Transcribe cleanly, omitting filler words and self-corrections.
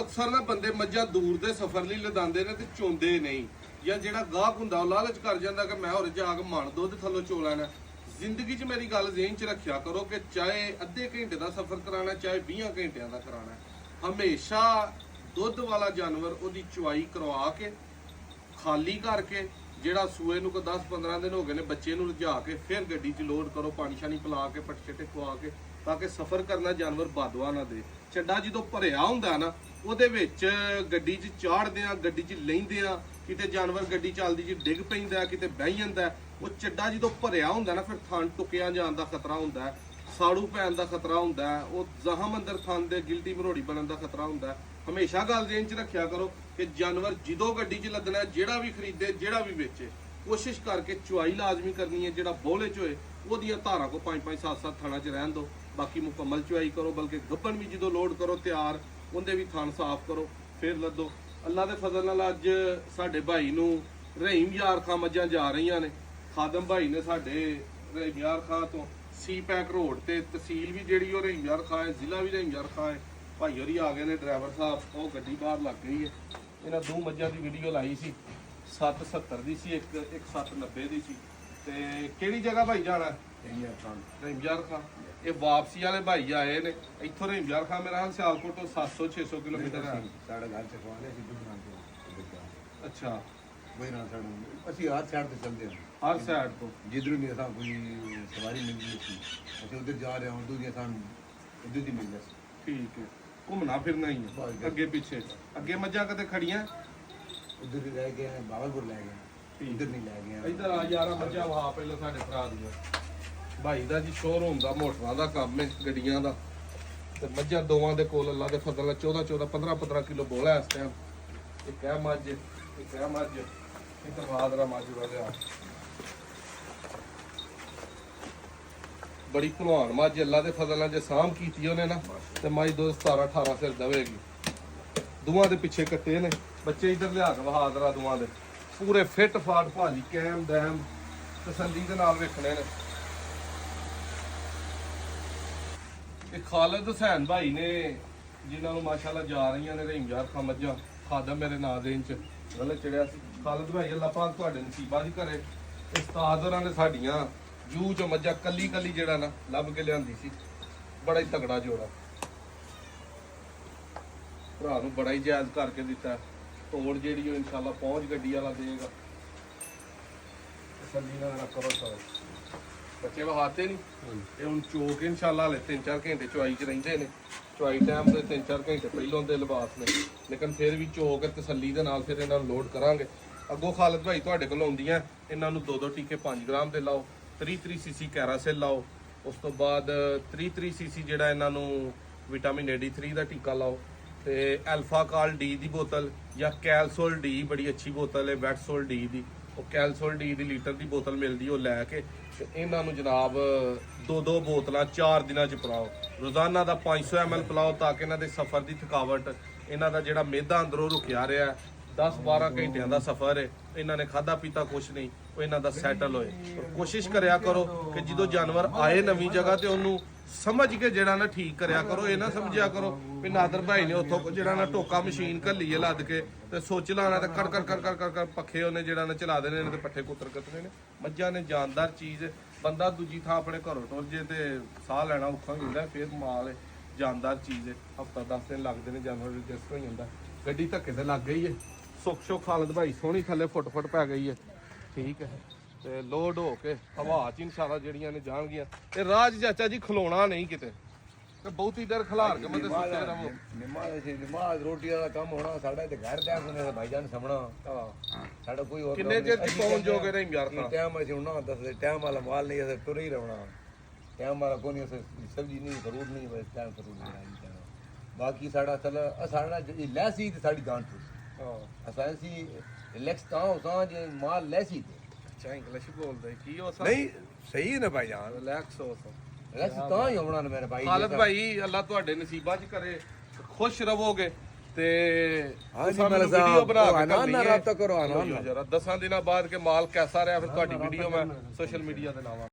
ਅਕਸਰ ਨਾ ਬੰਦੇ ਮੱਝਾਂ ਦੂਰ ਦੇ ਸਫ਼ਰ ਲਈ ਲਦਾਉਂਦੇ ਨੇ ਤੇ ਚੋਂਦੇ ਨਹੀਂ, ਜਾਂ ਜਿਹੜਾ ਗਾਹਕ ਹੁੰਦਾ ਉਹ ਲਾਲਚ ਕਰ ਜਾਂਦਾ ਕਿ ਮੈਂ ਹੋਰ ਜਾ ਕੇ ਮਣ ਦੁੱਧ ਥੱਲੋਂ ਚੋ ਲੈਣਾ। ਜ਼ਿੰਦਗੀ 'ਚ ਮੇਰੀ ਗੱਲ ਜ਼ਿਹਨ 'ਚ ਰੱਖਿਆ ਕਰੋ ਕਿ ਚਾਹੇ ਅੱਧੇ ਘੰਟੇ ਦਾ ਸਫ਼ਰ ਕਰਾਣਾ, ਚਾਹੇ 20 ਘੰਟਿਆਂ ਦਾ ਕਰਾਣਾ, ਹਮੇਸ਼ਾ ਦੁੱਧ ਵਾਲਾ ਜਾਨਵਰ ਉਹਦੀ ਚੁਆਈ ਕਰਵਾ ਕੇ ਖਾਲੀ ਕਰਕੇ, ਜਿਹੜਾ ਸੂਏ ਨੂੰ ਕੋਈ 10-15 ਦਿਨ ਹੋ ਗਏ ਨੇ ਬੱਚੇ ਨੂੰ ਰਜਾ ਕੇ ਫਿਰ ਗੱਡੀ 'ਚ ਲੋਡ ਕਰੋ, ਪਾਣੀ ਸ਼ਾਣੀ ਪਿਲਾ ਕੇ ਪੱਠੇ ਖਵਾ ਕੇ, ਤਾਂ ਕਿ ਸਫ਼ਰ ਕਰਨਾ ਜਾਨਵਰ ਬਦਵਾ ਨਾ ਦੇ। ਚੱਡਾ ਜਦੋਂ ਭਰਿਆ ਹੁੰਦਾ ਨਾ ਉਹਦੇ ਵਿੱਚ ਗੱਡੀ 'ਚ ਚਾੜਦੇ ਆ, ਗੱਡੀ 'ਚ ਲੈਂਦੇ ਆ, ਕਿਤੇ ਜਾਨਵਰ ਗੱਡੀ ਚੱਲਦੀ 'ਚ ਡਿੱਗ ਪੈਂਦਾ, ਕਿਤੇ ਬਹਿ ਜਾਂਦਾ। ਉਹ ਚੱਡਾ ਜਦੋਂ ਭਰਿਆ ਹੁੰਦਾ ਨਾ ਫਿਰ ਥਣ ਟੁੱਕਿਆ ਜਾਣ ਦਾ ਖਤਰਾ ਹੁੰਦਾ, ਸਾੜੂ ਪੈਣ ਦਾ ਖਤਰਾ ਹੁੰਦਾ, ਉਹ ਜ਼ਖਮ ਅੰਦਰ ਥਣ ਦੇ ਗਿਲਟੀ ਮਰੋੜੀ ਬਣਨ ਦਾ ਖਤਰਾ ਹੁੰਦਾ। ਹਮੇਸ਼ਾ ਗੱਲ ਜ਼ਿਹਨ 'ਚ ਰੱਖਿਆ ਕਰੋ ਕਿ ਜਾਨਵਰ ਜਦੋਂ ਗੱਡੀ 'ਚ ਲੱਦਣਾ, ਜਿਹੜਾ ਵੀ ਖਰੀਦੇ ਜਿਹੜਾ ਵੀ ਵੇਚੇ, ਕੋਸ਼ਿਸ਼ ਕਰਕੇ ਚੁਆਈ ਲਾਜ਼ਮੀ ਕਰਨੀ ਹੈ। ਜਿਹੜਾ ਬੋਲੇ 'ਚ ਹੋਏ ਉਹਦੀਆਂ ਧਾਰਾਂ ਕੋ 5-5 7-7 ਥਾਣਾ 'ਚ ਰਹਿਣ ਦਿਓ, ਬਾਕੀ ਮੁਕੰਮਲ ਚੁਆਈ ਕਰੋ। ਬਲਕਿ ਗੱਭਣ ਵੀ ਜਦੋਂ ਲੋਡ ਕਰੋ ਤਿਆਰ, ਉਹਦੇ ਵੀ ਥਣ ਸਾਫ਼ ਕਰੋ ਫਿਰ ਲੱਦੋ। ਅੱਲਾ ਦੇ ਫਜ਼ਲ ਨਾਲ ਅੱਜ ਸਾਡੇ ਭਾਈ ਨੂੰ ਰਹੀਮ ਯਾਰ ਖਾਂ ਮੱਝਾਂ ਜਾ ਰਹੀਆਂ ਨੇ। ਖਾਦਮ ਭਾਈ ਨੇ ਸਾਡੇ ਰਹੀਮ ਯਾਰ ਖਾਂ ਤੋਂ ਸੀ ਪੈਕ ਰੋਡ ਤੇ, ਤਹਿਸੀਲ ਵੀ ਜਿਹੜੀ ਉਹ ਰਹੀਮ ਯਾਰ ਖਾਂ ਹੈ, ਜ਼ਿਲ੍ਹਾ ਵੀ ਰਹੀਮ ਯਾਰ ਖਾਂ ਹੈ। ਭਾਈ ਹੋਰੀ ਆ ਗਏ ਨੇ, ਡਰਾਈਵਰ ਸਾਹਿਬ, ਉਹ ਗੱਡੀ ਬਾਹਰ ਲੱਗ ਗਈ ਹੈ। ਇਹਨਾਂ ਦੋ ਮੱਝਾਂ ਦੀ ਵੀਡੀਓ ਲਾਈ ਸੀ, 770 ਦੀ ਸੀ, ਇੱਕ 790 ਦੀ ਸੀ। ਤੇ ਕਿਹੜੀ ਜਗ੍ਹਾ ਭਾਈ ਜਾਣਾ? ਰਹੀਮ ਯਾਰ ਖਾਂ। ਇਹ ਵਾਪਸੀ ਵਾਲੇ ਭਾਈ ਆਏ ਨੇ ਇੱਥੋਂ ਰਹੀਮ ਯਾਰ ਖਾਂ, ਮੇਰਾ ਹਾਲ ਸਿਆਲਕੋਟ ਤੋਂ 700-600 ਕਿਲੋਮੀਟਰ ਹੈ। ਸਾਡਾ ਘਰ ਚ ਖਵਾ ਲਿਆ ਸੀ ਦੁਕਾਨ ਤੇ। ਅੱਛਾ, ਵਈ ਨਾ ਸਾਨੂੰ ਅਸੀਂ ਹਰ ਸਾਈਡ ਤੇ ਚੱਲਦੇ ਹਾਂ, ਹਰ ਸਾਈਡ ਤੋਂ ਜਿੱਧਰੋਂ ਵੀ ਅਸਾਂ ਕੋਈ ਸਵਾਰੀ ਮਿਲਦੀ ਸੀ ਅਸੀਂ ਉਧਰ ਜਾ ਰਹੇ ਹਾਂ, ਉਦੋਂ ਦੀ ਸਾਨੂੰ ਉਦੋਂ ਦੀ ਮਿਲ ਸੀ। ਠੀਕ ਹੈ, ਘੁੰਮਣਾ ਫਿਰਨਾ ਹੀ ਹੈ ਅੱਗੇ ਪਿੱਛੇ। ਅੱਗੇ ਮੱਝਾਂ ਕਦੇ ਖੜੀਆਂ ਉਧਰ ਹੀ ਰਹਿ ਗਏ ਹਾਂ, ਬਾਵਲਪੁਰ ਲੈ ਗਏ, ਉਧਰ ਨਹੀਂ ਲੈ ਗਏ। ਇੱਧਰ ਆ ਯਾਰਾ ਮੱਝਾਂ ਵਹਾ ਪਹਿਲਾਂ ਸਾਡੇ ਭਰਾ ਦੀਆਂ। ਭਾਈ ਦਾ ਜੀ ਸ਼ੋਰੂਮ ਦਾ ਮੋਟਰਾਂ ਦਾ ਕੰਮ ਹੈ, ਗੱਡੀਆਂ ਦਾ, ਤੇ ਮੱਝਾਂ ਦੋਵਾਂ ਦੇ ਕੋਲ ਅੱਲਾ ਦੇ ਫਜ਼ਲ ਨਾਲ 14-14 15-15 ਕਿਲੋ ਬੋਲਾ ਇਸ ਟਾਈਮ। ਇੱਕ ਹੈ ਮੱਝ, ਇੱਕ ਹੈ ਮੱਝ, ਇੱਕ ਬਾਦਰਾ ਮੱਝ ਦਾ ਲਿਆ। ਬੜੀ ਭਲਵਾਨ ਮੱਝ, ਅੱਲਾ ਦੇ ਫਜ਼ਲ ਨਾਲ ਜੇ ਸਾਂਭ ਕੀਤੀ ਉਹਨੇ ਨਾ ਤੇ ਮੱਝ ਦੁੱਧ 17-18 ਸਿਰ ਦਵੇਗੀ। ਦੋਵਾਂ ਦੇ ਪਿੱਛੇ ਕੱਟੇ ਨੇ ਬੱਚੇ, ਇੱਧਰ ਲਿਆ ਕੇ ਬਹਾਦਰਾ ਦੋਵਾਂ ਦੇ ਪੂਰੇ ਫਿੱਟ ਫਾਟ ਭਾਜੀ, ਕੈਮ ਡੈਮ ਤਸੱਲੀ ਦੇ ਨਾਲ ਵੇਖਣੇ ਨੇ। ਇਹ ਖਾਲਦ ਹੁਸੈਨ ਭਾਈ ਨੇ ਜਿਨ੍ਹਾਂ ਨੂੰ ਮਾਸ਼ਾਅੱਲਾ ਜਾ ਰਹੀਆਂ ਨੇ ਰਹੀਮ ਯਾਰ ਖਾਂ ਮੱਝਾਂ, ਖਾਦਮ ਮੇਰੇ ਨਾਂ ਦੇ ਇੰਚ ਗਲਤ ਚੜਿਆ ਸੀ। ਖਾਲਦ ਭਾਈ ਅੱਲਾ ਪਾਕ ਤੁਹਾਡੇ ਨਸੀਬਾਂ 'ਚ ਕਰੇ। ਉਸਤਾਦ ਉਹਨਾਂ ਨੇ ਸਾਡੀਆਂ ਜੂ ਚੋਂ ਮੱਝਾਂ ਕੱਲੀ ਜਿਹੜਾ ਨਾ ਲੱਭ ਕੇ ਲਿਆਂਦੀ ਸੀ, ਬੜਾ ਹੀ ਤਗੜਾ ਜੋੜਾ, ਭਰਾ ਨੂੰ ਬੜਾ ਹੀ ਜਾਇਜ਼ ਕਰਕੇ ਦਿੱਤਾ। ਤੋੜ ਜਿਹੜੀ ਉਹ ਇਨਸ਼ਾਅੱਲਾ ਪਹੁੰਚ ਗੱਡੀ ਵਾਲਾ ਦੇਗਾ। ਤਸੱਲੀ ਨਾਲ ਕਰੋ ਸਰ, ਬੱਚੇ ਵਹਾਤੇ ਨਹੀਂ ਇਹ ਹੁਣ ਚੋਕ ਇਨਸ਼ਾਅੱਲਾ ਹਲੇ 3-4 ਘੰਟੇ ਚੁਆਈ 'ਚ ਰਹਿੰਦੇ ਨੇ। ਚੁਆਈ ਟਾਈਮ ਦੇ 3-4 ਘੰਟੇ ਪਹਿਲੋਂ ਦੇ ਲਿਬਾਸ ਨੇ, ਲੇਕਿਨ ਫਿਰ ਵੀ ਚੋਕ ਤਸੱਲੀ ਦੇ ਨਾਲ ਫਿਰ ਇਹਨਾਂ ਨੂੰ ਲੋਡ ਕਰਾਂਗੇ। ਅੱਗੋਂ ਖਾਲਦ ਭਾਈ ਤੁਹਾਡੇ ਕੋਲ ਆਉਂਦੀਆਂ, ਇਹਨਾਂ ਨੂੰ 2-2 ਟੀਕੇ 5 ਗ੍ਰਾਮ ਦੇ ਲਾਓ, 3 ਸੀਸੀ ਕੈਰਾਸਿਲ ਲਾਓ, ਉਸ ਤੋਂ ਬਾਅਦ 3 ਸੀਸੀ ਜਿਹੜਾ ਇਹਨਾਂ ਨੂੰ ਵਿਟਾਮਿਨ D3 ਦਾ ਟੀਕਾ ਲਾਓ, ਤੇ ਐਲਫਾ ਕਾਲ ਡੀ ਦੀ ਬੋਤਲ ਜਾਂ ਕੈਲਸੋਲ ਡੀ, ਬੜੀ ਅੱਛੀ ਬੋਤਲ ਹੈ ਵੈਟਸੋਲ ਡੀ ਦੀ, ਉਹ ਕੈਲਸੋਲ ਡੀ ਦੀ ਲੀਟਰ ਦੀ ਬੋਤਲ ਮਿਲਦੀ, ਉਹ ਲੈ ਕੇ ਤੇ ਇਹਨਾਂ ਨੂੰ ਜਨਾਬ 2-2 ਬੋਤਲਾਂ 4 ਦਿਨਾਂ 'ਚ ਪਿਲਾਓ। ਰੋਜ਼ਾਨਾ ਦਾ 500 ml ਪਿਲਾਓ, ਤਾਂ ਕਿ ਇਹਨਾਂ ਦੇ ਸਫ਼ਰ ਦੀ ਥਕਾਵਟ, ਇਹਨਾਂ ਦਾ ਜਿਹੜਾ ਮਿਹਦਾ ਅੰਦਰੋਂ ਰੁਕਿਆ ਰਿਹਾ 10-12 ਘੰਟਿਆਂ ਦਾ ਸਫ਼ਰ ਹੈ, ਇਹਨਾਂ ਨੇ ਖਾਧਾ ਪੀਤਾ ਕੁਛ ਨਹੀਂ, ਉਹ ਇਹਨਾਂ ਦਾ ਸੈਟਲ ਹੋਏ। ਕੋਸ਼ਿਸ਼ ਕਰਿਆ ਕਰੋ ਕਿ ਜਦੋਂ ਜਾਨਵਰ ਆਏ ਨਵੀਂ ਜਗ੍ਹਾ ਤੇ ਉਹਨੂੰ ਸਮਝ ਕੇ ਜਿਹੜਾ ਨਾ ਠੀਕ ਕਰਿਆ ਕਰੋ। ਇਹ ਨਾ ਸਮਝਿਆ ਕਰੋ ਵੀ ਨਾਦਰ ਭਾਈ ਨੇ ਉੱਥੋਂ ਜਿਹੜਾ ਨਾ ਟੋਕਾ ਮਸ਼ੀਨ ਘੱਲੀ ਹੈ ਲੱਦ ਕੇ ਤੇ ਸੋਚ ਲਾਣਾ ਤੇ ਕਰ ਪੱਖੇ ਉਹਨੇ ਜਿਹੜਾ ਨਾ ਚਲਾ ਦੇਣੇ ਨੇ ਤੇ ਪੱਠੇ ਕੁੱਤਰ ਕੱਤਣੇ ਨੇ। ਮੱਝਾਂ ਨੇ ਜਾਨਦਾਰ ਚੀਜ਼, ਬੰਦਾ ਦੂਜੀ ਥਾਂ ਆਪਣੇ ਘਰੋਂ ਟੁਰ ਜੇ ਤੇ ਸਾਹ ਲੈਣਾ ਔਖਾ ਹੁੰਦਾ, ਫਿਰ ਮਾਲ ਹੈ, ਜਾਨਦਾਰ ਚੀਜ਼ ਹੈ। ਹਫ਼ਤਾ 10 ਦਿਨ ਲੱਗਦੇ ਨੇ ਜਾਨਵਰ ਰਜਿਸਟਰ ਹੋ ਜਾਂਦਾ। ਗੱਡੀ ਧੱਕੇ ਤੇ ਲੱਗ ਗਈ ਹੈ, ਸੁੱਖ ਖਾਲਦ ਭਾਈ ਸੋਹਣੀ ਥੱਲੇ ਫੁੱਟ ਪੈ ਗਈ ਹੈ, ਠੀਕ ਹੈ, ਤੇ ਲੋਡ ਹੋ ਕੇ ਹਵਾ 'ਚ ਇਨਸ਼ਾਅੱਲਾ ਜਿਹੜੀਆਂ ਨੇ ਜਾਣਗੀਆਂ। ਤੇ ਰਾਜ ਚਾਚਾ ਜੀ ਖਲੋਣਾ ਨਹੀਂ ਕਿਤੇ, ਤੇ ਬਹੁਤੀ ਦੇਰ ਖਿਲਾਰ ਕੇ ਮਤੇ ਸੁੱਤੇ ਰਹੋ। ਨਮਾਜ਼ ਰੋਟੀ ਦਾ ਕੰਮ ਹੋਣਾ ਸਾਡਾ ਤੇ ਘਰ ਟਾਈਮ ਹੁੰਦੇ ਭਾਈਜਾਨ ਸਾਹਮਣਾ। ਸਾਡਾ ਕੋਈ ਹੋਰ ਕਿੰਨੇ ਚਿਰ 'ਚ ਪਹੁੰਚ ਜਾਓਗੇ ਰਹੀਮ ਯਾਰ ਖਾਂ? ਟਾਈਮ ਅਸੀਂ ਹੁਣ ਨਾ ਦੱਸਦੇ, ਟਾਈਮ ਵਾਲਾ ਮਾਲ ਨਹੀਂ, ਅਸੀਂ ਤੁਰ ਹੀ ਰਹਿਣਾ। ਟਾਈਮ ਵਾਲਾ ਕੋਈ ਨਹੀਂ, ਸਬਜ਼ੀ ਨਹੀਂ, ਫਰੂਟ ਨਹੀਂ, ਬਸ ਟਾਈਮ ਫਰੂਟ ਨਹੀਂ। ਬਾਕੀ ਸਾਡਾ ਸਾਡਾ ਲੈਸੀ ਤੇ ਸਾਡੀ ਗਾਂਠ ਅਸਾਂ ਸੀ ਰਿਲੈਕਸ ਤਾਂ ਉਸਾਂ ਜੇ ਮਾਲ ਲੈਸੀ ਤੇ। ਅੱਛਾ, ਇੰਗਲਿਸ਼ ਬੋਲਦੇ ਕੀ ਹੋ ਸਕਦਾ? ਨਹੀਂ ਸਹੀ ਨੇ ਭਾਈਜਾਨ, ਰਿਲੈਕਸ ਹੋ ਸੋ। ਰਿਲੈਕਸ ਤਾਂ ਹੀ ਹੋਣਾ ਮੇਰੇ ਭਾਈ। ਖਾਲਦ ਭਾਈ ਅੱਲਾ ਤੁਹਾਡੇ ਨਸੀਬਾਂ 'ਚ ਕਰੇ, ਖੁਸ਼ ਰਹੋਗੇ ਤੇ ਹਾਂਜੀ ਮੇਰਾ ਵੀਡੀਓ ਬਣਾ ਕੇ ਨਾ ਰਾਬਤਾ ਕਰੋ ਆਣਾ ਜਰਾ 10 ਦਿਨਾਂ ਬਾਅਦ ਕੇ ਮਾਲ ਕੈਸਾ ਰਿਹਾ, ਫਿਰ ਤੁਹਾਡੀ ਵੀਡੀਓ ਮੈਂ ਸੋਸ਼ਲ ਮੀਡੀਆ ਤੇ ਲਾਵਾਂ।